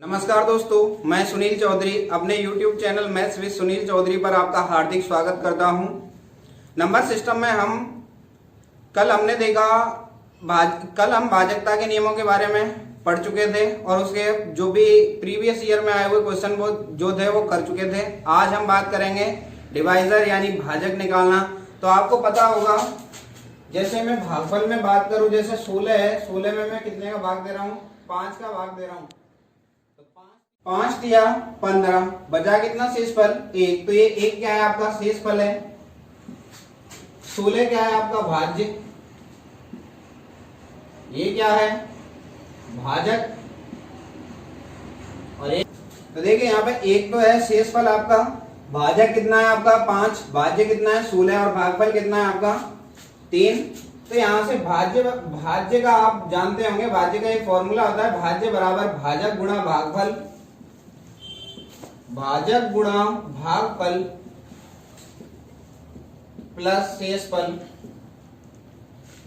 नमस्कार दोस्तों, मैं सुनील चौधरी अपने YouTube channel maths with Sunil Chaudhary पर आपका हार्दिक स्वागत करता हूं। नंबर सिस्टम में कल हम भाजकता के नियमों के बारे में पढ़ चुके थे और उसके जो भी प्रीवियस ईयर में आए हुए क्वेश्चन वो जो थे वो कर चुके थे। आज हम बात करेंगे डिवाइजर यानी भाजक निकालना। तो आपको पता होगा, जैसे मैं भागफल में बात करूं, जैसे 16 है, 16 में मैं कितने का भाग दे रहा हूं? 5 का भाग दे रहा हूं। 5 दिया 15, बचा कितना शेषफल? 1। तो ये 1 क्या है? आपका शेषफल है। 16 क्या है? आपका भाज्य। ये क्या है? भाजक। और एक तो देखिए यहाँ पे 1 तो है शेषफल आपका, भाजक कितना है आपका? 5, भाज्य कितना है? 16 और भागफल कितना है आपका? 3। तो यहाँ से भाज्य का आप जानते होंगे, भाज्य का एक फॉर्मूला होता है, भाज्य बराबर भाजक गुणा भागफल, भाजक गुणा भागफल प्लस शेषफल।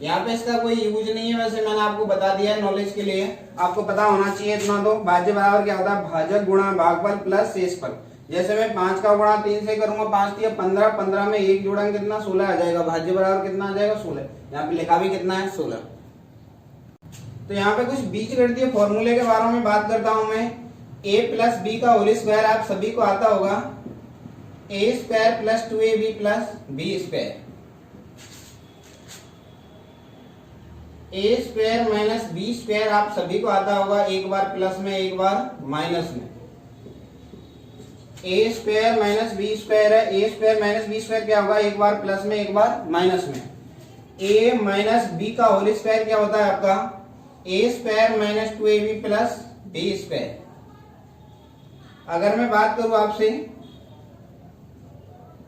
यहाँ पे इसका कोई यूज नहीं है, वैसे मैंने आपको बता दिया है नॉलेज के लिए, आपको पता होना चाहिए इतना। तो भाज्य बराबर क्या होता है? भाजक गुणा भागफल प्लस शेषफल। जैसे मैं 5 का गुणा 3 से करूंगा, 5 दिया 15, 15 में 1 जोड़ेंगे कितना? 16 आ जाएगा। भाज्य बराबर कितना आ जाएगा? 16। यहाँ पे लिखा भी कितना है? 16। तो यहाँ पे कुछ बीजगणितीय फॉर्मूले के बारे में बात करता हूं मैं। a प्लस बी का होल स्क्वायर आप सभी को आता होगा, a square plus 2ab plus B square. a square minus B square आप सभी को आता होगा, एक बार प्लस में एक बार माइनस में। a square minus B square है, a square minus B square क्या होगा? एक बार प्लस में एक बार माइनस में। a माइनस बी का होल स्क्वायर क्या होता है आपका? a square minus 2ab plus B square. अगर मैं बात करूं आपसे,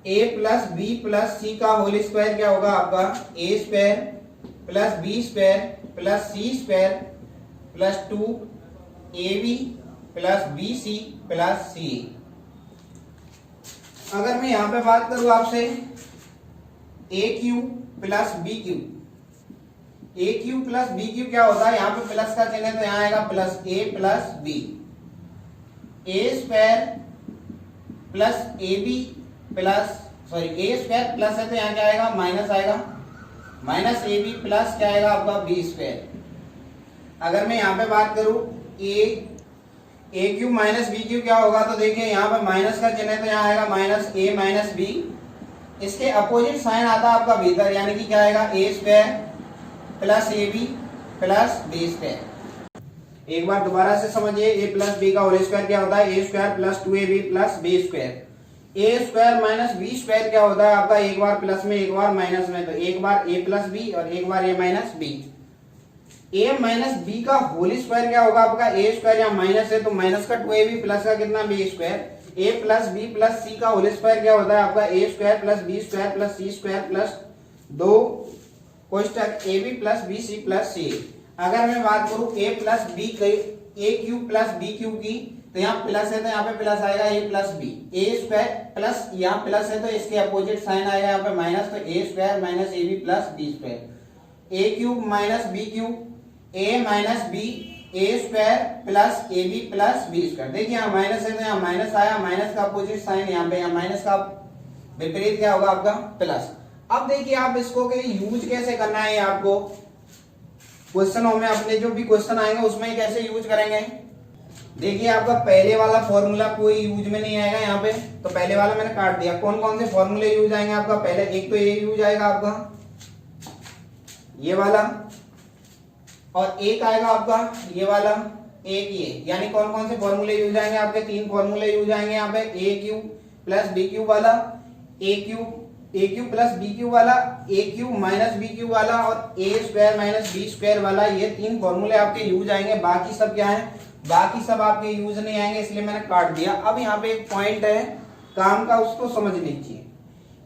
a plus B plus C का होल स्क्वायर क्या होगा आपका? a square plus B square plus C square plus 2ab plus B C plus C. अगर मैं यहां पे बात करूं आपसे, a cube plus B cube, a cube plus B cube क्या होता है? यहाँ पे प्लस का चिन्ह है तो यहाँ आएगा plus a plus B. A square plus A B plus A square plus है तो यहाँ क्या आएगा? माइनस आएगा, माइनस ए बी प्लस क्या आएगा आपका? B square. अगर मैं यहाँ पे बात करूं, A cube minus B cube क्या होगा? तो देखिए यहाँ पे माइनस का चिन्ह है तो यहाँ आएगा माइनस ए माइनस बी। इसके अपोजिट साइन आता है आपका भीतर, यानी कि क्या आएगा? A square plus A B plus B square. एक बार दोबारा से समझिए, a प्लस बी का होल स्क्वायर क्या होता है? a square plus 2ab plus B square. a square minus B square क्या होता है आपका? एक बार प्लस में एक बार माइनस में, तो एक बार a प्लस बी और एक बार a minus B. a minus B का होल स्क्वायर क्या होगा आपका? a स्क्वायर यहाँ माइनस है तो माइनस का 2ab प्लस का कितना? b square. a plus B plus C का होल स्क्वायर क्या होता है आपका? a square plus B square plus C square plus 2 कोष्टक ab plus B C plus C. अगर मैं बात करूं a plus B A cube plus B cube की, तो यहाँ प्लस है तो यहाँ पे प्लस आएगा a plus B. A square plus यहाँ प्लस है तो इसके अपोजिट साइन आएगा यहाँ पे माइनस, तो a square minus A B plus B square. A cube minus B cube, a minus B, A square plus A B plus B square. देखिए यहाँ माइनस है तो यहाँ माइनस आया, माइनस का अपोजिट साइन यहाँ पे, यहाँ माइनस का विपरीत क्या होगा आपका? प्लस। अब देखिए आप इसको यूज कैसे करना है, आपको क्वेश्चनों में अपने जो भी क्वेश्चन आएंगे उसमें कैसे यूज करेंगे। देखिए आपका पहले वाला फॉर्मूला कोई यूज में नहीं आएगा यहाँ पे, तो पहले वाला मैंने काट दिया। कौन कौन से फॉर्मूले यूज आएंगे आपका? पहले एक तो ये यूज आएगा आपका ये वाला, और एक आएगा आपका ये वाला, एक ये। यानी कौन कौन से फॉर्मूले यूज आएंगे आपके? 3 फॉर्मूले यूज आएंगे यहाँ पे। ए क्यू प्लस बी क्यू वाला, ए क्यू प्लस बी क्यू वाला, ए क्यू माइनस बी क्यू वाला और ए स्क्वायर माइनस बी स्क्वायर वाला। ये 3 फॉर्मूले आपके यूज आएंगे। बाकी सब क्या है? बाकी सब आपके यूज नहीं आएंगे, इसलिए मैंने काट दिया। अब यहाँ पे एक पॉइंट है काम का, उसको समझ लीजिए।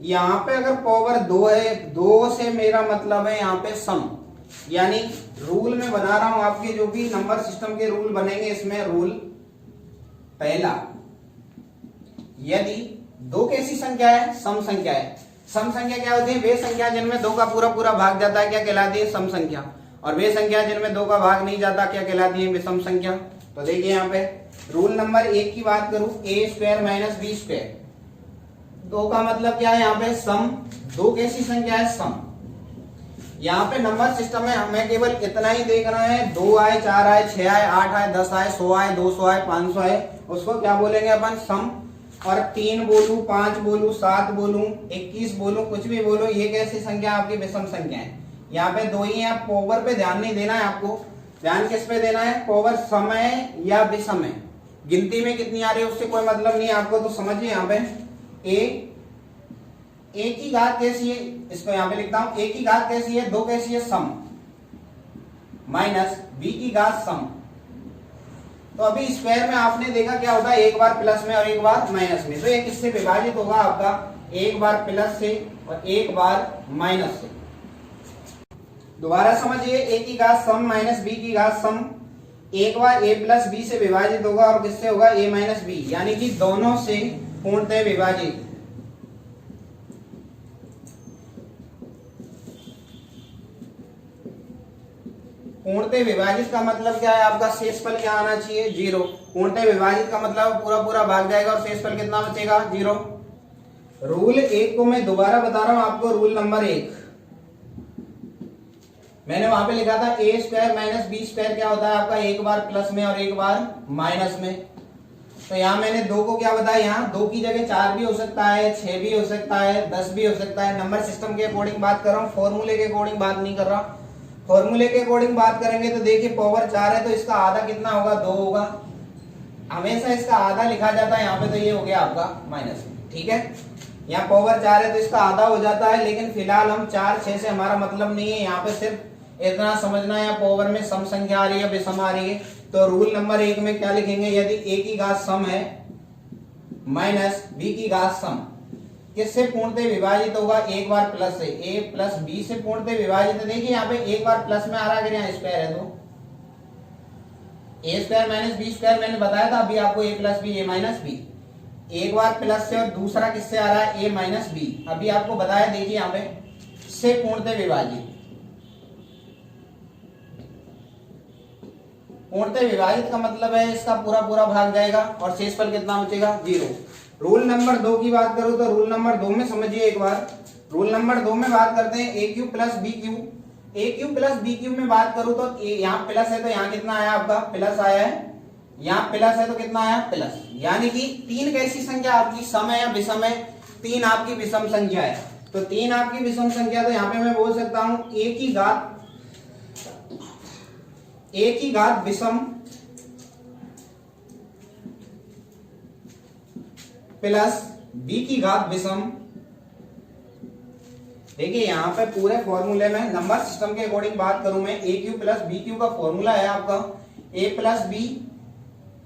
यहाँ पे अगर पावर 2 है, 2 से मेरा मतलब है यहाँ पे सम, यानी रूल में बना रहा हूं आपके जो भी नंबर सिस्टम के रूल बनेंगे। इसमें रूल पहला, यदि 2 कैसी संख्या है? सम संख्या है। सम संख्या क्या होती है? वे संख्या जिनमें 2 का पूरा पूरा भाग जाता है क्या कहलाती है? सम संख्या। और वे संख्या जिनमें 2 का भाग नहीं जाता क्या कहलाती है? विषम संख्या। तो देखिए यहाँ पे रूल नंबर 1 की बात करूं, ए स्क्वायर माइनस बी स्क्वायर, 2 का मतलब क्या है यहाँ पे सम, 2 कैसी संख्या है सम। यहाँ पे नंबर सिस्टम में हमें केवल इतना ही देखना है, 2 आए, 4 आए, 6 आए, 8 आए, 10 आए, 100 आए, 200 आए, 500 आए, उसको क्या बोलेंगे अपन सम। और 3 बोलूं, 5 बोलूं, 7 बोलूं, 21 बोलूं, कुछ भी बोलो, ये कैसी संख्या आपकी विषम संख्या है। यहाँ पे 2 ही है, आप पावर पे ध्यान नहीं देना है आपको, ध्यान किस पे देना है, पावर सम है या विषम है, गिनती में कितनी आ रही है उससे कोई मतलब नहीं है आपको। तो समझिए यहाँ पे ए की घात कैसी है, इसको यहाँ पे लिखता हूं, ए की घात कैसी है, 2 कैसी है सम, माइनस बी की घात सम। तो अभी स्क्वायर में आपने देखा क्या होता है, एक बार प्लस में और एक बार माइनस में, तो ये किससे विभाजित होगा आपका, एक बार प्लस से और एक बार माइनस से। दोबारा समझिए, ए की घात सम माइनस बी की घात सम, एक बार ए प्लस बी से विभाजित होगा और किससे होगा, ए माइनस बी, यानी कि दोनों से पूर्णतः विभाजित। पूर्णतः विभाजित का मतलब क्या है आपका, शेषफल क्या आना चाहिए, 0। पूर्णतः विभाजित का मतलब पूरा पूरा भाग जाएगा और शेषफल कितना बचेगा, 0। रूल 1 को मैं दोबारा बता रहा हूं आपको, रूल नंबर 1 मैंने वहां पे लिखा था, ए स्क्वायर माइनस बी स्क्वायर क्या होता है आपका, एक बार प्लस में और एक बार माइनस में। तो यहाँ मैंने 2 को क्या बताया, यहाँ 2 की जगह 4 भी हो सकता है, 6 भी हो सकता है, 10 भी हो सकता है। नंबर सिस्टम के अकॉर्डिंग बात कर रहा हूँ, फॉर्मूले के अकॉर्डिंग बात नहीं कर रहा। फॉर्मूले के अकॉर्डिंग बात करेंगे तो देखिए पावर 4 है तो इसका आधा कितना होगा, 2 होगा, हमेशा इसका आधा लिखा जाता है यहाँ पे, तो ये हो गया आपका माइनस, ठीक है। यहाँ पावर 4 है तो इसका आधा हो जाता है, लेकिन फिलहाल हम 4 6 से हमारा मतलब नहीं है, यहाँ पे सिर्फ इतना समझना है पावर में सम संख्या आ रही है विषम आ रही है। तो रूल नंबर 1 में क्या लिखेंगे, यदि ए की घात सम है माइनस बी की घात सम, किससे पूर्णतः विभाजित होगा, एक बार प्लस से, ए प्लस बी से पूर्णतः विभाजित। देखिए यहाँ पे एक बार प्लस में आ रहा है, अगर यहाँ स्क्वायर है तो ए स्क्वायर माइनस बी स्क्वायर मैंने बताया था अभी आपको, ए प्लस बी ए माइनस बी, एक बार प्लस से और दूसरा किससे आ रहा है, ए माइनस बी, अभी आपको बताया। देखिए यहाँ पे से पूर्णतः विभाजित, पूर्णतः विभाजित का मतलब है इसका पूरा पूरा भाग जाएगा और शेषफल कितना बचेगा, 0। रूल नंबर 2 की बात करूं तो रूल नंबर 2 में समझिए एक बार, रूल नंबर 2 में बात करते हैं, ए क्यू प्लस बी क्यू, ए क्यू प्लस बी क्यू में बात करूं तो यहाँ प्लस है तो यहाँ कितना आया आपका, प्लस आया है, यहाँ प्लस है तो कितना आया, प्लस, यानी कि 3 कैसी संख्या आपकी सम है या विषम है, 3 आपकी विषम संख्या है। तो 3 आपकी विषम संख्या, तो यहाँ पे मैं बोल सकता हूं ए की घात विषम प्लस बी की घात विषम। देखिए यहाँ पे पूरे फॉर्मूले में नंबर सिस्टम के अकॉर्डिंग बात करूं मैं, A cube plus B cube का फॉर्मूला है आपका A plus B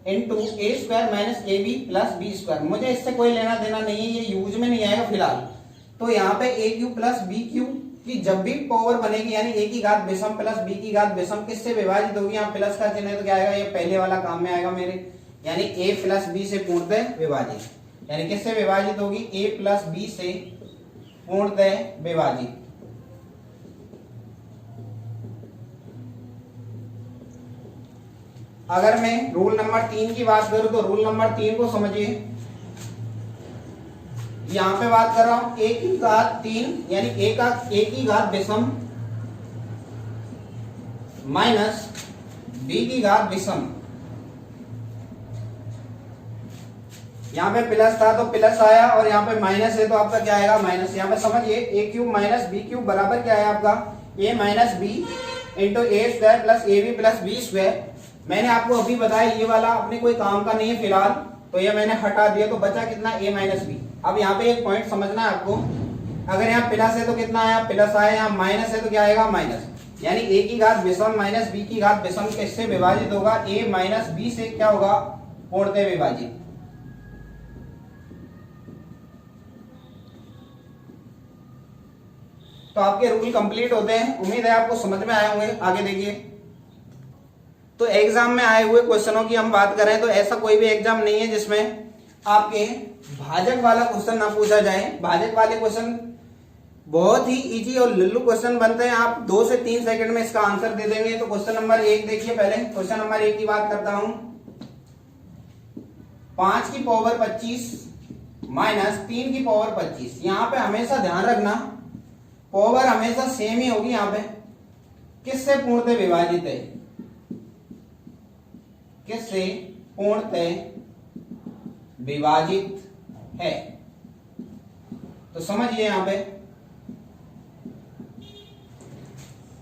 into A square minus A B plus B square. मुझे इससे कोई लेना देना नहीं है, ये यूज में नहीं आएगा फिलहाल। तो यहाँ पे ए क्यू प्लस बी क्यू की जब भी पावर बनेगी, यानी ए की घात विषम प्लस बी की घात विषम, किससे विभाजित होगी, यहाँ प्लस का चिन्ह है तो क्या आएगा, ये पहले वाला काम में आएगा मेरे, यानी ए प्लस बी से पूर्णतः विभाजित, यानी किससे विभाजित होगी, ए प्लस बी से पूर्णतः विभाजित। अगर मैं रूल नंबर 3 की बात करूं तो रूल नंबर 3 को समझिए, यहां पे बात कर रहा हूं ए की घात 3, यानी ए की घात विषम माइनस बी की घात विषम। यहाँ पे प्लस था तो प्लस आया और यहाँ पे माइनस है तो आपका क्या आएगा, माइनस। यहाँ पे समझिए A cube minus B cube बराबर क्या है आपका, A minus B into A square plus A B plus B square. मैंने आपको अभी बताया ये वाला अपने कोई काम का नहीं है फिलहाल, तो ये मैंने हटा दिया, तो बचा कितना, ए माइनस बी। अब यहाँ पे एक पॉइंट समझना है आपको, अगर यहाँ प्लस है तो कितना आया, प्लस आया, यहाँ माइनस है तो क्या आएगा, माइनस। यानी ए की घात विषम माइनस बी की घात विषम किससे विभाजित होगा, ए माइनस बी से क्या होगा, पूर्णतः विभाजित। तो आपके रूल कंप्लीट होते हैं, उम्मीद है आपको समझ में आए होंगे। आगे देखिए, तो एग्जाम में आए हुए क्वेश्चनों की हम बात करें तो ऐसा कोई भी एग्जाम नहीं है जिसमें आपके भाजक वाला क्वेश्चन ना पूछा जाए। भाजक वाले क्वेश्चन बहुत ही इजी और लुल्लू क्वेश्चन बनते हैं, आप 2 से 3 सेकंड में इसका आंसर दे देंगे। तो क्वेश्चन नंबर 1 देखिए, पहले क्वेश्चन नंबर 1 की बात करता हूं। 5 की पावर 25 माइनस 3 की पावर 25। यहां पे हमेशा ध्यान रखना पावर हमेशा सेम ही होगी। यहां पे किससे पूर्णतः विभाजित है, किससे पूर्णतः विभाजित है, तो समझिए यहां पे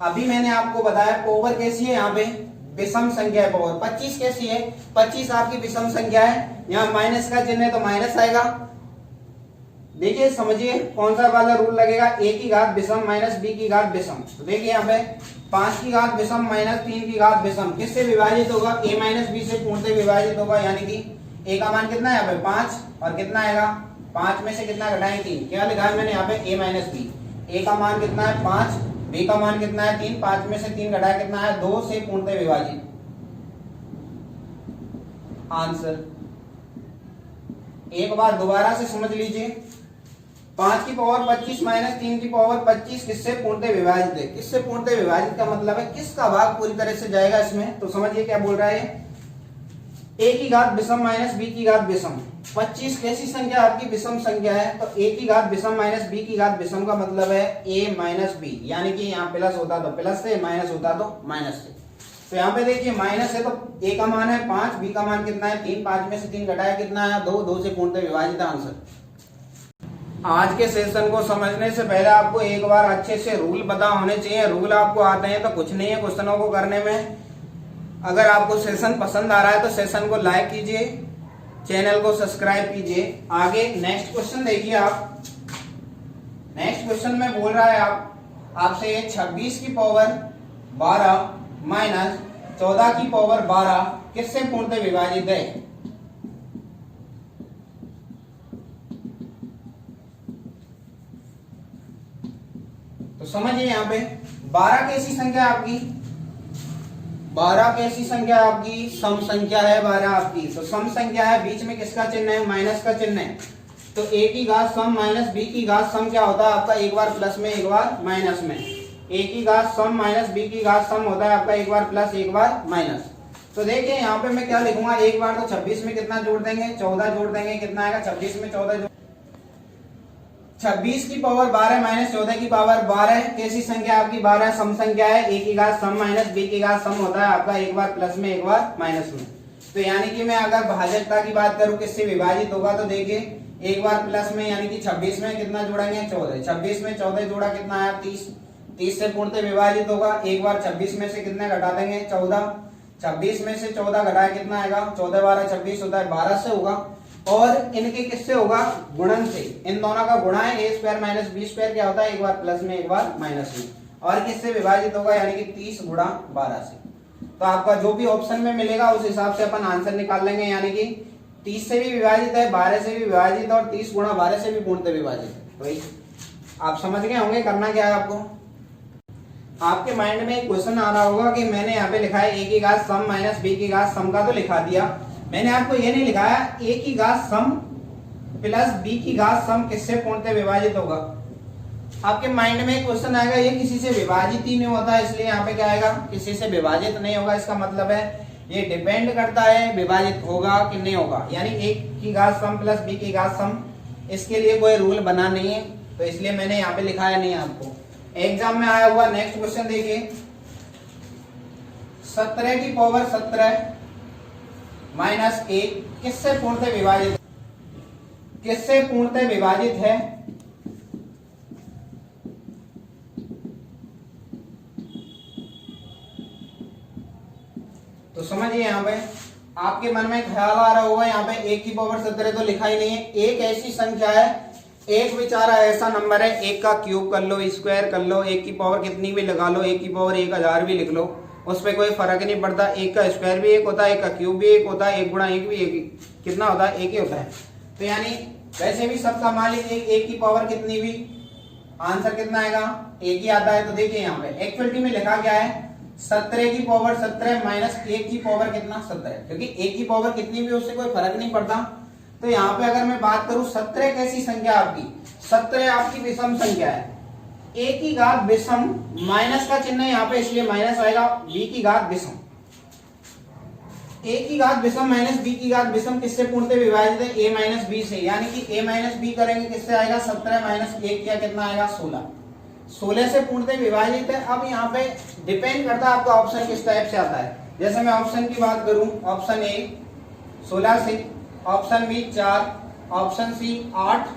अभी मैंने आपको बताया पावर कैसी है, यहां पे विषम संख्या है। पावर 25 कैसी है, 25 आपकी विषम संख्या है, यहां माइनस का चिन्ह है तो माइनस आएगा। देखिए समझिए कौन सा वाला रूल लगेगा, a की घात विषम माइनस b की घात विषम। तो देखिए यहाँ पे 5 की घात विषम माइनस 3 की घात विषम किससे विभाजित होगा, a माइनस b से पूर्णतः विभाजित होगा। यानी कि a का मान कितना है यहाँ पे 5 और कितना आएगा 5 में से कितना घटाएं 3। क्या लिखा है मैंने यहाँ पे a माइनस b, a का मान कितना है 5, b का मान कितना है 3, 5 में से 3 घटाया कितना है 2 से पूर्णतः विभाजित। आंसर एक बार दोबारा से समझ लीजिए, 5 की पावर 25 माइनस 3 की पावर 25 किससे पूर्णतः विभाजित है। किससे पूर्णतः विभाजित का मतलब है किसका भाग पूरी तरह से जाएगा इसमें। तो समझिए क्या बोल रहा है, a की घात विषम माइनस b की घात विषम। 25 कैसी संख्या आपकी विषम संख्या है, तो a की घात विषम माइनस b की घात विषम का मतलब है a माइनस b। यानी कि यहाँ प्लस होता तो प्लस से, माइनस होता तो माइनस से। तो यहाँ पे देखिए माइनस है तो a का मान है 5, b का मान कितना है 3, 5 में से 3 घटाया कितना आया 2, 2 से पूर्णतः विभाजित। आंसर आज के सेशन को समझने से पहले आपको एक बार अच्छे से रूल पता होने चाहिए। रूल आपको आते हैं तो कुछ नहीं है क्वेश्चनों को करने में। अगर आपको सेशन पसंद आ रहा है तो सेशन को लाइक कीजिए, चैनल को सब्सक्राइब कीजिए। आगे नेक्स्ट क्वेश्चन देखिए आप। नेक्स्ट क्वेश्चन में बोल रहा है आपसे 26 की पावर 12 माइनस 14 की पावर 12 किससे पूर्णतः विभाजित है। तो समझिए यहाँ पे 12 कैसी संख्या आपकी, 12 कैसी संख्या आपकी सम संख्या है 12 आपकी। तो सम संख्या है, बीच में किसका चिन्ह है, माइनस का चिन्ह है। तो a की घात सम माइनस b की घात सम क्या होता है आपका, एक बार प्लस में एक बार माइनस में। a की घात सम माइनस b की घात सम होता है आपका एक बार प्लस एक बार माइनस। तो देखिए यहाँ पे मैं क्या लिखूंगा, एक बार तो 26 में कितना जोड़ देंगे 14 जोड़ देंगे, कितना आएगा 26 में 14 26 की पावर 12 माइनस 14 की पावर 12 कैसी संख्या आपकी 12 सम संख्या है। a की घात सम माइनस b की घात सम होता है आपका एक बार प्लस में एक बार माइनस में। तो यानी कि मैं अगर भाजकता की बात करूं किससे विभाजित होगा, तो देखिए एक बार प्लस में यानी कि 26 में कितना जोड़ेंगे 14, 26 में 14 जोड़ा कितना आया 30, 30 से पूर्णतः विभाजित होगा। एक बार 26 में से कितने घटा देंगे 14, 26 में से 14 घटाया कितना आएगा 14 12 26 होता है 12 से होगा। और इनके किससे होगा, गुणन से। इन दोनों का गुणा है a square minus b square क्या होता है एक बार प्लस में एक बार माइनस में। और किससे विभाजित होगा, यानी कि 30 गुणा 12 से। तो आपका जो भी ऑप्शन में मिलेगा उस हिसाब से अपन आंसर निकाल लेंगे। यानी कि 30 से भी विभाजित है, 12 से भी विभाजित और 30 गुणा 12 से भी पूर्णतः विभाजित है। तो आप समझ गए होंगे करना क्या है आपको। आपके माइंड में एक क्वेश्चन आ रहा होगा कि मैंने यहाँ पे लिखा है a की घात सम माइनस b की घात सम का तो लिखा दिया, मैंने आपको ये नहीं लिखाया a की घात सम प्लस b की घात सम किससे पूर्णतः विभाजित होगा। आपके माइंड में एक क्वेश्चन आएगा ये किसी से विभाजित ही नहीं होता, इसलिए यहाँ पे क्या आएगा किसी से विभाजित नहीं होगा। इसका मतलब है ये डिपेंड करता है विभाजित होगा कि नहीं होगा। यानी a की घात सम प्लस b की घात सम, इसके लिए कोई रूल बना नहीं है, तो इसलिए मैंने यहाँ पे लिखाया नहीं आपको। एग्जाम में आया हुआ नेक्स्ट क्वेश्चन देखिए, 17 की पावर 17 माइनस 1 किससे पूर्णतः विभाजित, किससे पूर्णतः विभाजित है। तो समझिए यहाँ पे आपके मन में ख्याल आ रहा होगा, यहाँ पे 1 की पावर 17 तो लिखा ही नहीं है। एक ऐसी संख्या है, एक बेचारा ऐसा नंबर है, एक का क्यूब कर लो स्क्वायर कर लो, एक की पावर कितनी भी लगा लो, एक की पावर 1000 भी लिख लो, उस पर कोई फर्क नहीं पड़ता। एक का स्क्वायर भी एक होता है, एक का क्यूब भी एक होता है, एक गुणा एक भी एक कितना होता है एक ही होता है। तो यानी वैसे भी सबका मालिक एक की पावर कितनी भी, आंसर कितना आएगा एक ही आता है। तो देखिए यहाँ पे एक्चुअलिटी में लिखा क्या है 17 की पावर 17 माइनस 1 की पावर कितना 17, क्योंकि 1 की पावर कितनी भी उससे कोई फर्क नहीं पड़ता। तो यहाँ पे अगर मैं बात करूं 17 कैसी संख्या आपकी, 17 आपकी विषम संख्या है। a की घात विषम, माइनस का चिन्ह यहाँ पे इसलिए माइनस आएगा, b की घात विषम। a की घात विषम माइनस b की घात विषम किससे पूर्णतः विभाजित है? a माइनस b से, यानी कि a माइनस b करेंगे किससे आएगा? 17 माइनस 1 क्या कितना आएगा? 16। 16 से पूर्णतः विभाजित है। अब यहाँ पे डिपेंड करता है आपका ऑप्शन किस टाइप से आता है। जैसे मैं ऑप्शन की बात करूं, ऑप्शन ए 16 से, option B 4, option C 8,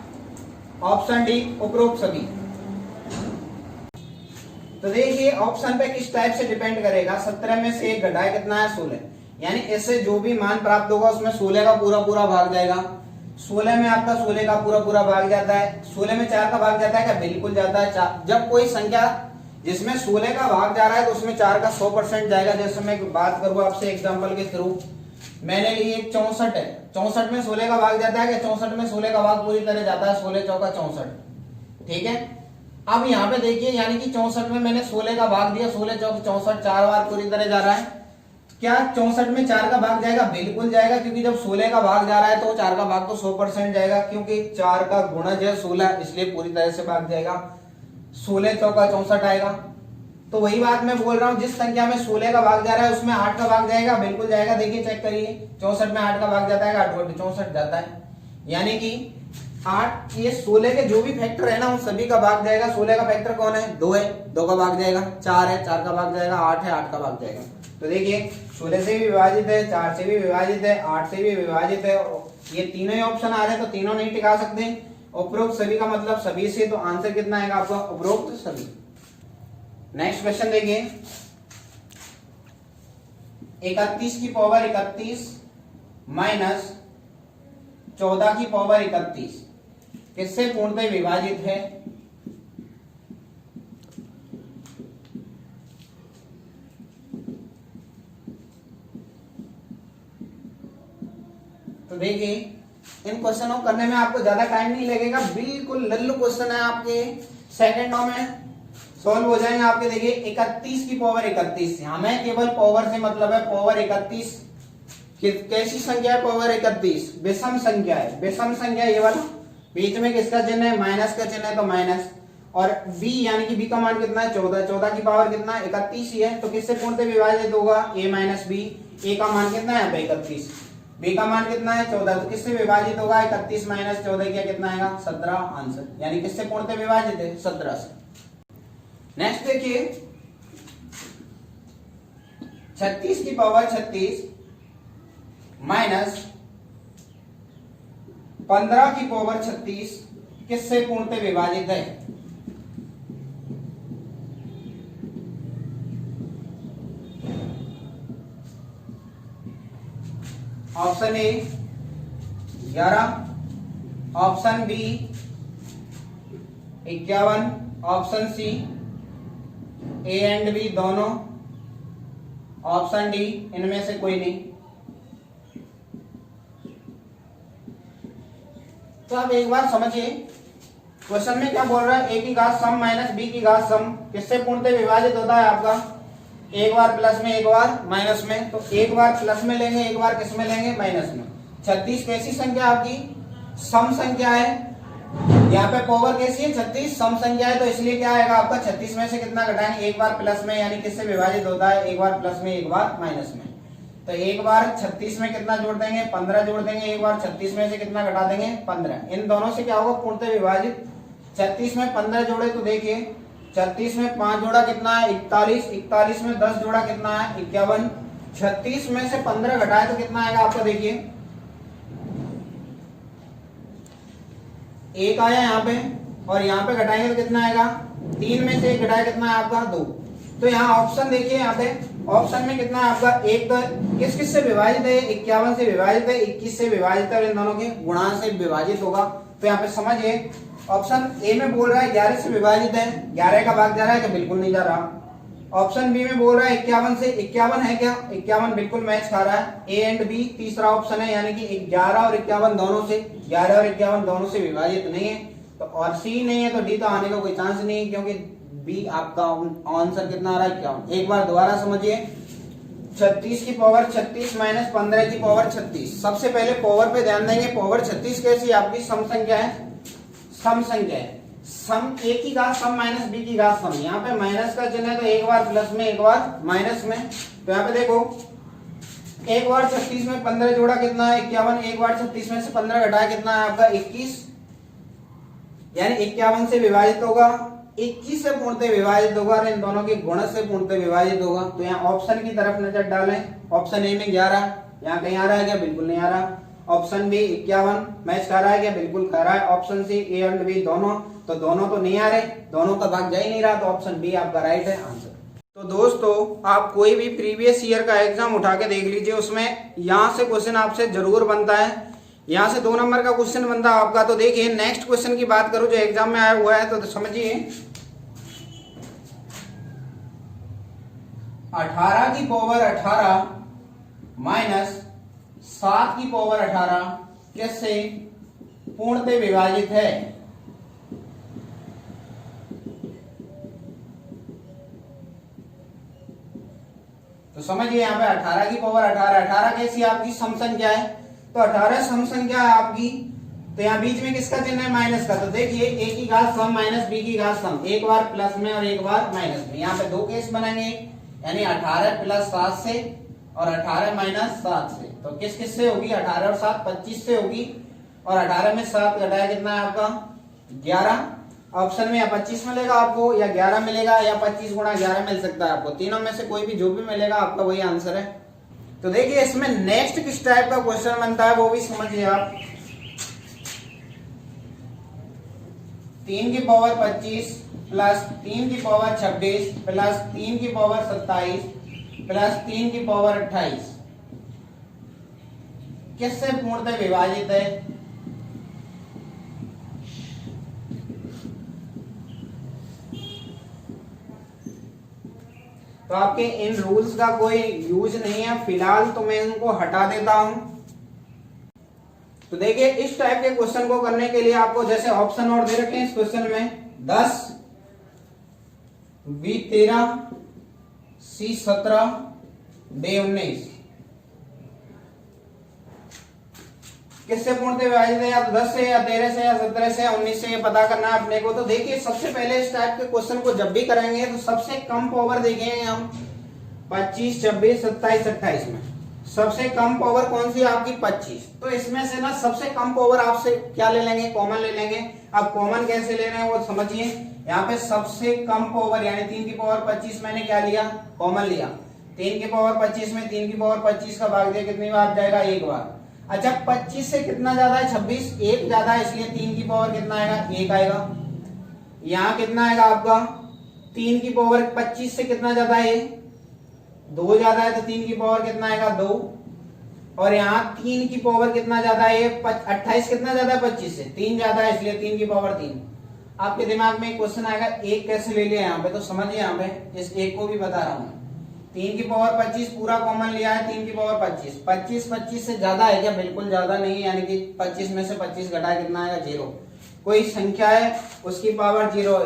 option D उपरोक्त सभी। तो देखिए ऑप्शन पे किस टाइप से डिपेंड करेगा। 17 में से 1 घटाए कितना है? 16, यानी इससे जो भी मान प्राप्त होगा उसमें 16 का पूरा पूरा भाग जाएगा। 16 में आपका 16 का पूरा पूरा भाग जाता है। 16 में 4 का भाग जाता है क्या? बिल्कुल जाता है। जब कोई संख्या जिसमें 16 का भाग जा रहा है तो उसमें 4 का 100% जाएगा। जैसे मैं बात करूं आपसे एग्जांपल के थ्रू, मैंने लिए 64 है, 64 में 16 का भाग जाता है क्या? 64 में 16 का भाग पूरी तरह जाता है, 16 चौका 64। ठीक है, अब यहाँ पे देखिए, यानी कि 64 में मैंने 16 का भाग दिया, 16 चौक 64, 4 बार पूरी तरह जा रहा है। क्या 64 में 4 का भाग जाएगा? बिल्कुल जाएगा, क्योंकि जब 16 का भाग जा रहा है तो 4 का भाग तो 100% जाएगा, क्योंकि 4 का गुणज है 16, इसलिए पूरी तरह से भाग जाएगा। 16 चौका 64 आएगा। तो वही बात मैं बोल रहा हूँ, जिस संख्या में 16 का भाग जा रहा है उसमें 8 का भाग जाएगा, बिल्कुल जाएगा। देखिए चेक करिए, 64 में 8 का भाग जाता है, 8 64 जाता है, यानी कि 8, ये 16 के जो भी फैक्टर है ना उन सभी का भाग जाएगा। 16 का फैक्टर कौन है? 2 है, 2 का भाग जाएगा। 4 है, 4 का भाग जाएगा। 8 है, 8 का भाग जाएगा। तो देखिए 16 से भी विभाजित है, 4 से भी विभाजित है, 8 से भी विभाजित है। ये तीनों ही ऑप्शन आ रहे हैं तो तीनों नहीं टिका सकते। उपरोक्त सभी का मतलब सभी से, तो आंसर कितना आएगा आपका? उपरोक्त सभी। नेक्स्ट क्वेश्चन देखिए, 31 की पावर 31 माइनस 14 की पावर 31 किससे पूर्णतः विभाजित है? तो देखिए इन क्वेश्चनों को करने में आपको ज्यादा टाइम नहीं लगेगा, बिल्कुल लल्लू क्वेश्चन है, आपके सेकंडों में सॉल्व हो जाएंगे आपके। देखिए 31 की पावर 31, हमें केवल पावर से मतलब है। पावर 31 कैसी संख्या है? पावर 31 विषम संख्या है। विषम संख्या ये वाला, बीच में किसका चिन्ह है? माइनस का चिन्ह है, तो माइनस। और b यानी कि b का मान कितना है? 14। 14 की पावर कितना है? 31 ही है, तो किससे पूर्णतः विभाजित होगा? a minus b। a का मान कितना है? 31। b का मान कितना है? 14, तो किससे विभाजित होगा? 31 माइनस 14 क्या कितना आएगा? 17 आंसर, यानी किससे पूर्णतः विभाजित है? 17 से। नेक्स्ट देखिए, 36 की पावर 36 माइनस 15 की पावर 36 किससे पूर्णतः विभाजित है? Option A 11, option B 51, option C A and B दोनों, ऑप्शन डी इनमें से कोई नहीं। तो आप एक बार समझिए क्वेश्चन में क्या बोल रहा है। a की घात सम माइनस b की घात सम किससे पूर्णतः विभाजित होता है आपका? एक बार प्लस में, एक बार माइनस में। तो एक बार प्लस में लेंगे, एक बार किस में लेंगे? माइनस में। 36 कैसी संख्या आपकी? सम संख्या है। यहाँ पे पावर कैसी है? 36 सम संख्या है, तो इसलिए क्या आएगा आपका? 36 में से कितना घटाएंगे? एक बार प्लस में, यानी किससे विभाजित होता है? एक बार प्लस में, एक बार माइनस में। तो एक बार 36 में कितना जोड़ देंगे? 15 जोड़ देंगे। एक बार 36 में से कितना घटा देंगे? 15। इन दोनों से क्या होगा? पूर्णतः विभाजित। 36 में 15 जोड़े तो देखिए 36 में 5 जोड़ा कितना है? 41। 41 में 10 जोड़ा कितना है? 51। 36 में से 15 घटाए तो कितना आएगा आपका? देखिए 1 आया यहाँ पे, और यहाँ पे घटाएंगे तो कितना आएगा? 3 में से 1 घटाए कितना है आपका? 2। तो यहाँ ऑप्शन देखिए, यहाँ पे ऑप्शन में कितना है आपका? एक तो किस किस से विभाजित है? 51 से विभाजित है, 21 से विभाजित है, और इन दोनों के गुणा से विभाजित होगा। तो यहाँ पे समझिए ऑप्शन ए में बोल रहा है 11 से विभाजित है, 11 का भाग जा रहा है क्या? बिल्कुल नहीं जा रहा। ऑप्शन बी में बोल रहा है 51 से, 51 है क्या? 51 बिल्कुल मैच खा रहा है। ए एंड बी तीसरा ऑप्शन है, यानी कि 11 और 51 दोनों से, 11 और 51 दोनों से विभाजित नहीं है। तो और सी नहीं है तो डी तो आने का कोई चांस नहीं है, क्योंकि बी आपका आंसर कितना आ रहा है? 51। एक बार दोबारा समझिए, 36 की पावर 36 माइनस 15 की पावर 36। सबसे पहले पावर पे ध्यान देंगे। पावर 36 कैसी आपकी? सम संख्या है, सम संख्या है। सम ए की घात सम माइनस बी की घात सम। यहाँ पे माइनस का चिन्ह है तो एक बार प्लस में, एक बार माइनस में। तो यहाँ पे देखो एक बार 36 में 15 जोड़ा कितना है 51। एक बार 36 में से 15 घटाया कितना है आपका 21, यानी 51 से विभाजित होगा, 21 से पूर्णतः विभाजित होगा और इन दोनों के गुण से पूर्णतः विभाजित होगा। तो यहाँ ऑप्शन की तरफ नजर डालें। ऑप्शन ए में 11, यहाँ कहीं आ रहा है क्या? बिल्कुल नहीं आ रहा। ऑप्शन बी 51 मैच कर रहा है क्या? बिल्कुल कर रहा है। Option C A and B दोनों, तो दोनों तो नहीं आ रहे, दोनों का भाग जा ही नहीं रहा, तो ऑप्शन बी आपका राइट है आंसर। तो दोस्तों आप कोई भी प्रीवियस ईयर का एग्जाम उठा के देख लीजिए, उसमें यहाँ से क्वेश्चन आपसे जरूर बनता है, यहाँ से 2 नंबर का क्वेश्चन बनता है आपका। तो देखिए नेक्स्ट क्वेश्चन की बात करूं जो एग्जाम में आया हुआ है, तो समझिए 18 की पावर 18 माइनस 7 की पावर 18 किससे पूर्णतः विभाजित है? तो समझिए यहाँ पे 18 की पावर 18 कैसी आपकी सम संख्या है, तो 18 सम संख्या है आपकी। तो यहाँ बीच में किसका चिन्ह है? माइनस का। तो देखिए ए की घात सम माइनस बी की घात सम, एक बार प्लस में और एक बार माइनस में। यहाँ पे 2 केस बनेंगे, यानी 18 प्लस 7 से और 18 माइनस 7 से। तो किस किस से होगी? 18 और 7 25 से होगी, और 18 में 7 घटाया कितना है आपका 11। ऑप्शन में या 25 मिलेगा आपको, या 11 मिलेगा, या 25 गुणा 11 मिल सकता है आपको। तीनों में से कोई भी जो भी मिलेगा आपका वही आंसर है। तो देखिए इसमें नेक्स्ट किस टाइप का क्वेश्चन बनता है वो भी समझिए आप। 3 की पावर 25 प्लस 3 की पावर 26 प्लस 3 की पावर 27 प्लस 3 की पावर 28 किससे पूर्णतः विभाजित है? तो आपके इन रूल्स का कोई यूज नहीं है फिलहाल, तो मैं इनको हटा देता हूं। तो देखिए इस टाइप के क्वेश्चन को करने के लिए आपको जैसे ऑप्शन और दे रखे हैं इस क्वेश्चन में 10, बी 13, सी 17, डी 19 किससे पूर्णतः विभाजित है? या तो 10 से, या 13 से, या 17 से, या 19 से, ये पता करना है अपने को। तो देखिए सबसे पहले इस टाइप के क्वेश्चन को जब भी करेंगे तो सबसे कम पावर देखेंगे हम 25, 26, 27, 28 में। सबसे कम पावर कौन सी है आपकी? 25। तो इसमें से ना सबसे कम पावर आपसे क्या ले लेंगे? कॉमन ले लेंगे। अब कॉमन कैसे ले रहे हैं वो समझिए। यहाँ पे सबसे कम पावर यानी 3 की पावर 25 मैंने क्या लिया? कॉमन लिया। 3 की पावर 25 में 3 की पावर 25 का भाग दिया कितनी बार जाएगा? एक बार। अच्छा 25 से कितना ज्यादा है? 26, एक ज्यादा है, इसलिए 3 की पावर कितना आएगा? 1 आएगा। यहाँ कितना आएगा आपका? 3 की पावर 25 से कितना ज्यादा है? 2 ज्यादा है, तो 3 की पावर कितना आएगा? 2। और यहाँ 3 की पावर कितना ज्यादा है? 28 कितना ज्यादा है 25 से? 3 ज्यादा है, इसलिए 3 की पावर 3। आपके दिमाग में एक क्वेश्चन आएगा, एक कैसे ले लिया यहाँ पे? तो समझिए यहाँ पे इस एक को भी बता रहा हूँ। 3 की पावर 25 पूरा कॉमन लिया है, 3 की पावर 25। 25 से ज्यादा है क्या? बिल्कुल ज्यादा नहीं है, यानी कि 25 में से 25 घटाया कितना आएगा? 0। कोई संख्या है उसकी पावर 0,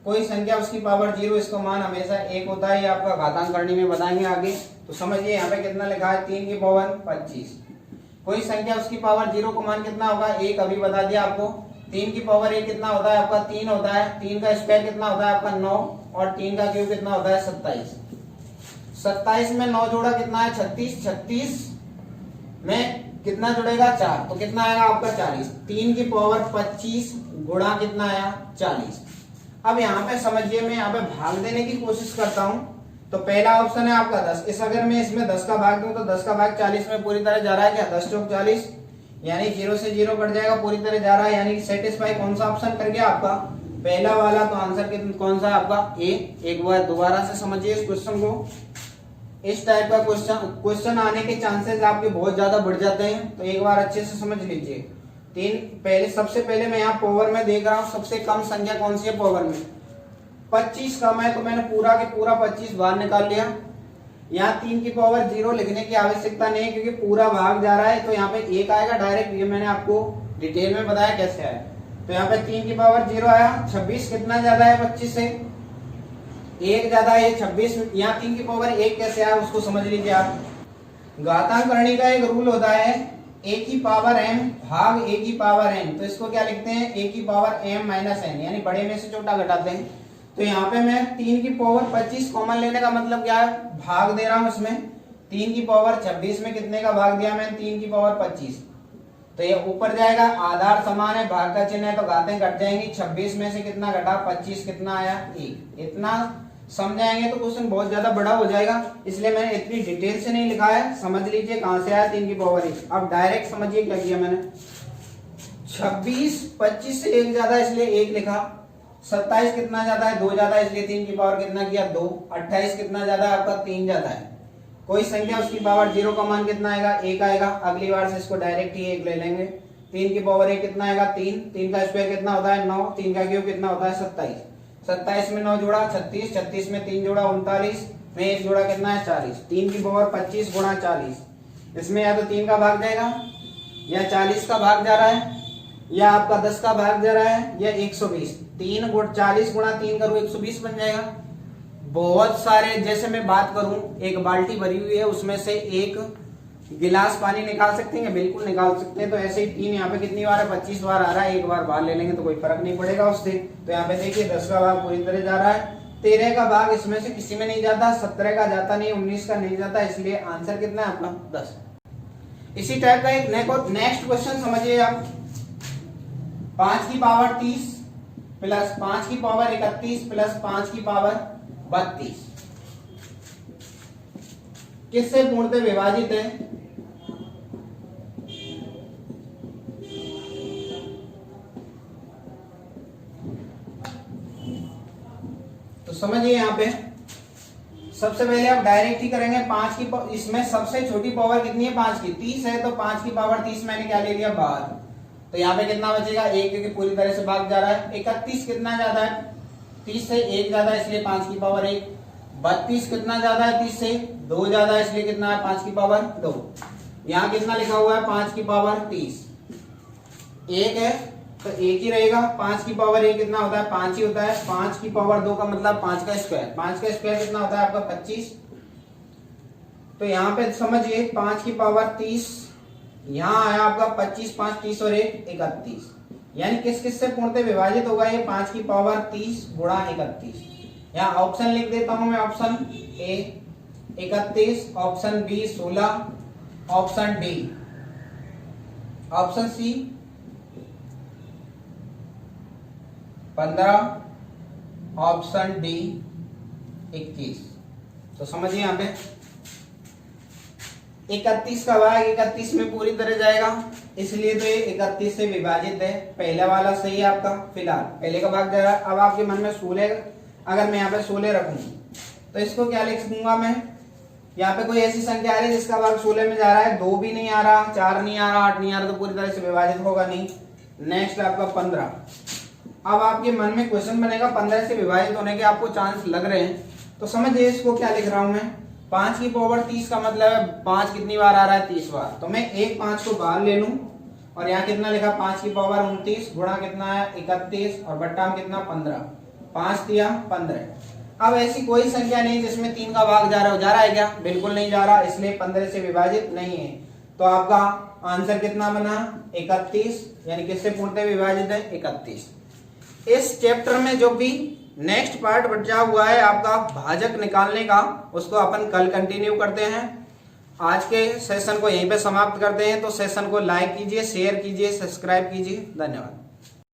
कोई संख्या उसकी पावर 0, इसका मान हमेशा 1 होता है। ये आपका घातांक करनी में बताएंगे आगे। तो समझिए यहाँ पे कितना लिखा है? 3 की पावर 25। कोई संख्या उसकी पावर 0 का मान कितना होगा? 1 अभी बता दिया आपको। 3 की पावर 1 कितना होता है आपका? 3 होता है। 3 का स्क्वायर कितना होता है आपका? 9, और 3 का क्यूब कितना होता है? 27। 27 में 9 जोड़ा कितना है? 36। 36 में कितना जुड़ेगा? 4, तो कितना आएगा आपका? 40। 3 की पावर 25 गुणा कितना आया? 40। अब यहाँ पे समझिए, मैं यहाँ पे भाग देने की कोशिश करता हूँ। तो पहला ऑप्शन है आपका 10। इस अगर मैं इसमें 10 का भाग दूं तो 10 का भाग 40 में पूरी तरह जा रहा है क्या? 10 चौक 40, यानी 0 से 0 कट जाएगा, पूरी तरह जा रहा है, यानी कि सेटिस्फाई कौन सा ऑप्शन कर गया आपका? पहला वाला। तो आंसर कौन सा है आपका? ए। एक बार दोबारा से समझिए इस क्वेश्चन को। इस टाइप का क्वेश्चन आने के चांसेस आपके बहुत ज्यादा बढ़ जाते हैं, तो एक बार अच्छे से समझ लीजिए। सबसे पहले मैं यहाँ पावर में देख रहा हूँ, सबसे कम संख्या कौन सी है पावर में? 25 कम है, तो मैंने पूरा के पूरा 25 बाहर निकाल लिया। यहाँ 3 की पावर 0 लिखने की आवश्यकता नहीं है, क्योंकि पूरा भाग जा रहा है, तो यहाँ पे 1 आएगा डायरेक्ट। ये मैंने आपको डिटेल में बताया कैसे आया। तो यहाँ पे 3 की पावर 0 आया। 26 कितना ज्यादा है 25 से? 1 ज्यादा है 26। यहाँ 3 की पावर 1 कैसे आया उसको समझ लीजिए आप। घातांक करने का एक रूल होता है, a की पावर m भाग a की पावर n। तो इसको क्या लिखते हैं? a की पावर m माइनस n, यानी बड़े में से छोटा घटाते हैं। तो यहाँ पे मैं 3 की पावर 25 कॉमन लेने का मतलब क्या है? भाग दे रहा हूं इसमें। 3 की पावर 26 में कितने का भाग दिया मैंने, 3 की पावर 25, तो ये ऊपर जाएगा, आधार समान है, भाग का चिन्ह है तो घातें घट जाएंगी। 26 में से कितना घटा, 25, कितना आया 1। इतना समझाएंगे तो क्वेश्चन बहुत ज्यादा बड़ा हो जाएगा, इसलिए मैंने इतनी डिटेल से नहीं लिखा है। समझ लीजिए कहां से आया 3 की पावर 1। अब डायरेक्ट समझिए क्या किया मैंने, 26 25 से 1 ज्यादा इसलिए 1 लिखा, 27 कितना ज्यादा है, 2 ज्यादा इसलिए 3 की पावर कितना किया 2, 28 कितना ज्यादा है आपका 3 ज्यादा है, कोई संख्या उसकी पावर 0 का मान कितना आएगा 1 आएगा। अगली बार से इसको डायरेक्ट ही 1 ले लेंगे। 3 की पावर 1 कितना आएगा 3, 3 का स्क्वायर कितना होता है 9, 3 का क्यूब कितना होता है 27, 27 में 9 जोड़ा 36, 36 में 3 जोड़ा 39, में 1 जोड़ा कितना है 40, 3 की पावर 25 गुणा 40, इसमें या तो 3 का भाग जाएगा या 40 का भाग जा रहा है या आपका 10 का भाग जा रहा है या 120, 3 गुणा 40 गुणा 3 करूं 120 बन जाएगा। बहुत सारे, जैसे मैं बात करूं एक बाल्टी भरी हुई है उसमें से 1 गिलास पानी निकाल सकते हैं, बिल्कुल निकाल सकते हैं। तो ऐसे ही 3 यहाँ पे कितनी बार है 25 बार आ रहा है, 1 बार बाहर ले लेंगे तो कोई फर्क नहीं पड़ेगा उससे। तो यहाँ पे देखिए 10 का भाग पूरी तरह जा रहा है, 13 का भाग इसमें से किसी में नहीं जाता, 17 का जाता नहीं, 19 का नहीं जाता, इसलिए आंसर कितना है आपका 10। इसी टाइप का एक नेक्स्ट क्वेश्चन समझिए आप, 5 की पावर 30 प्लस 5 की पावर 31 प्लस 5 की पावर 32 किससे पूर्णतः विभाजित है। तो समझिए यहाँ पे सबसे पहले आप डायरेक्ट ही करेंगे। 5 की इसमें सबसे छोटी पावर कितनी है 5 की 30 है, तो 5 की पावर 30 मैंने क्या ले लिया बाहर, तो यहाँ पे कितना बचेगा 1, क्योंकि पूरी तरह से भाग जा रहा है। 31 कितना ज्यादा है 30 से 1 ज्यादा है इसलिए 5 की पावर 1। 32 कितना ज्यादा है 30 से 2 ज्यादा है इसलिए कितना है 5 की पावर 2। यहाँ कितना लिखा हुआ है 5 की पावर 30, 1 है तो 1 ही रहेगा। 5 की पावर 1 कितना होता है 5 ही होता है। 5 की पावर 2 का मतलब 5 का स्क्वायर, 5 का स्क्वायर कितना होता है आपका 25। तो यहाँ पे समझिए 5 की पावर 30, यहाँ आया आपका 25, 5 30 और 1 31, यानी किस किस से पूर्णतः विभाजित होगा ये 5 की पावर 30 गुणा 31। यहाँ ऑप्शन लिख देता हूं मैं, option A 31, option B 16, option D, option C 15, option D 21। तो समझिए यहाँ पे 31 का भाग 31 में पूरी तरह जाएगा, इसलिए तो ये 31 से विभाजित है। पहला वाला सही है आपका, फिलहाल पहले का भाग जा रहा है। अब आपके मन में 16, अगर मैं यहाँ पे 16 रखूं तो इसको क्या लिख दूंगा मैं, यहाँ पे कोई ऐसी संख्या आ रही है जिसका भाग 16 में जा रहा है, 2 भी नहीं आ रहा, 4 नहीं आ रहा, 8 नहीं आ रहा, तो पूरी तरह से विभाजित होगा नहीं। नेक्स्ट आपका 15। अब आपके मन में क्वेश्चन बनेगा 15 से विभाजित होने के आपको चांस लग रहे हैं, तो समझिए इसको क्या लिख रहा हूं मैं, 5 की पावर 30 का मतलब है 5 कितनी बार आ रहा है 30 बार, तो मैं एक 5 को बाहर ले लूं और यहाँ कितना लिखा 5 की पावर 29 गुणा कितना है 31 और बट्टा में कितना 15, 5 दिया 15। अब ऐसी कोई संख्या नहीं जिसमें 3 का भाग जा रहा है क्या, बिल्कुल नहीं जा रहा, इसलिए 15 से विभाजित नहीं है। तो आपका आंसर कितना बना 31, यानी किससे पूर्णतः विभाजित है 31। इस चैप्टर में जो भी नेक्स्ट पार्ट बचा हुआ है आपका भाजक निकालने का, उसको अपन कल कंटिन्यू करते हैं। आज के सेशन को यहीं पे समाप्त करते हैं। तो सेशन को लाइक कीजिए, शेयर कीजिए, सब्सक्राइब कीजिए। धन्यवाद।